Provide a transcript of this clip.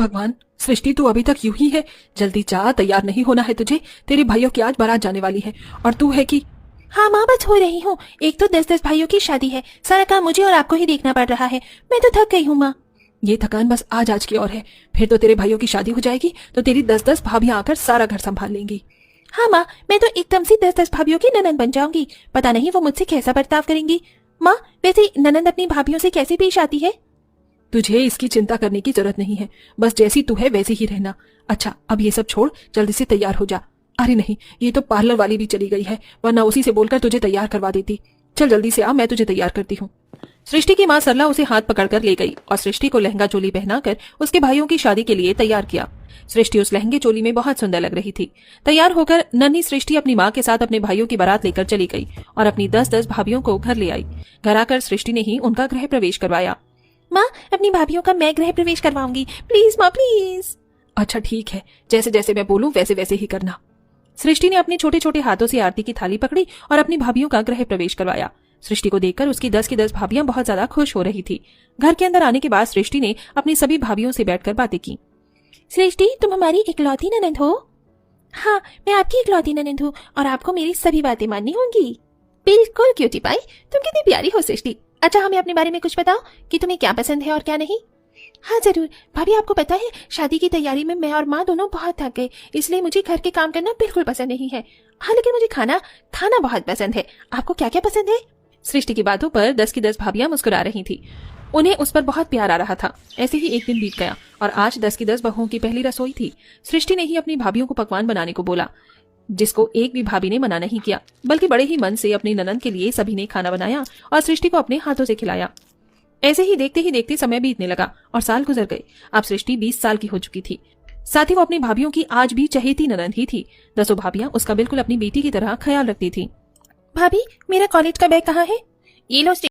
भगवान, सृष्टि तू अभी तक यूं ही है। जल्दी जा, तैयार नहीं होना है तुझे। तेरे भाइयों की आज बारात जाने वाली है और तू है कि। हाँ माँ, बस हो रही हूँ। एक तो 10-10 भाइयों की शादी है, सारा काम मुझे और आपको ही देखना पड़ रहा है। मैं तो थक गई हूँ माँ। ये थकान बस आज की और है, फिर तो तेरे भाइयों की शादी हो जाएगी तो तेरी 10-10 भाभियां आकर सारा घर संभाल लेंगी। हाँ माँ, मैं तो एकदम से 10-10 भाभियों की ननद बन जाऊंगी। पता नहीं वो मुझसे कैसा बर्ताव करेंगी। माँ, वैसे ननद अपनी भाभियों से कैसे पेश आती है? तुझे इसकी चिंता करने की जरूरत नहीं है, बस जैसी तू है वैसी ही रहना। अच्छा, अब ये सब छोड़, जल्दी से तैयार हो जा। अरे नहीं, ये तो पार्लर वाली भी चली गई है, वरना उसी से बोलकर तुझे तैयार करवा देती। चल जल्दी से आ, मैं तुझे तैयार करती हूँ। सृष्टि की माँ सरला उसे हाथ पकड़कर ले गई और सृष्टि को लहंगा चोली पहनाकर उसके भाइयों की शादी के लिए तैयार किया। सृष्टि उस लहंगे चोली में बहुत सुंदर लग रही थी। तैयार होकर नन्ही सृष्टि अपनी माँ के साथ अपने भाइयों की बारात लेकर चली गई और अपनी 10-10 भाभियों को घर ले आई। घर आकर सृष्टि ने ही उनका गृह प्रवेश करवाया। माँ, अपनी भाभियों का मैं गृह प्रवेश करवाऊंगी, प्लीज माँ प्लीज। अच्छा ठीक है, जैसे जैसे मैं बोलूं वैसे वैसे ही करना। सृष्टि ने अपने छोटे छोटे हाथों से आरती की थाली पकड़ी और अपनी भाभियों का गृह प्रवेश करवाया। सृष्टि को देखकर उसकी 10 की 10 भाभियां बहुत ज्यादा खुश हो रही थी। घर के अंदर आने के बाद सृष्टि ने अपनी सभी भाभियों से बैठकर बातें की। सृष्टि, तुम हमारी इकलौती ननद हो? हाँ, मैं आपकी इकलौती ननद हूँ और आपको मेरी सभी बातें माननी होंगी। बिल्कुल क्यूटी पाई, तुम कितनी प्यारी हो सृष्टि। अच्छा, हमें अपने बारे में कुछ बताओ कि तुम्हें क्या पसंद है और क्या नहीं। हाँ जरूर भाभी, आपको पता है शादी की तैयारी में मैं और माँ दोनों बहुत थक गए, इसलिए मुझे घर के काम करना बिल्कुल पसंद नहीं है। हाँ, लेकिन मुझे खाना खाना बहुत पसंद है। आपको क्या क्या पसंद है? सृष्टि की बातों पर 10 की 10 भाभियां मुस्कुरा रही थी। उन्हें उस पर बहुत प्यार आ रहा था। ऐसे ही एक दिन बीत गया और आज 10 की 10 बहुओं की पहली रसोई थी। सृष्टि ने ही अपनी भाभियों को पकवान बनाने को बोला, जिसको एक भी भाभी ने मना नहीं किया, बल्कि बड़े ही मन से अपनी ननद के लिए सभी ने खाना बनाया और सृष्टि को अपने हाथों से खिलाया। ऐसे ही देखते समय बीतने लगा और साल गुजर गए। अब सृष्टि 20 साल की हो चुकी थी। साथ ही वो अपनी भाभियों की आज भी चहेती ननद ही थी। 10 भाभियां उसका बिल्कुल अपनी बेटी की तरह ख्याल रखती थी। भाभी, मेरा कॉलेज का बैग कहाँ है? ये लो।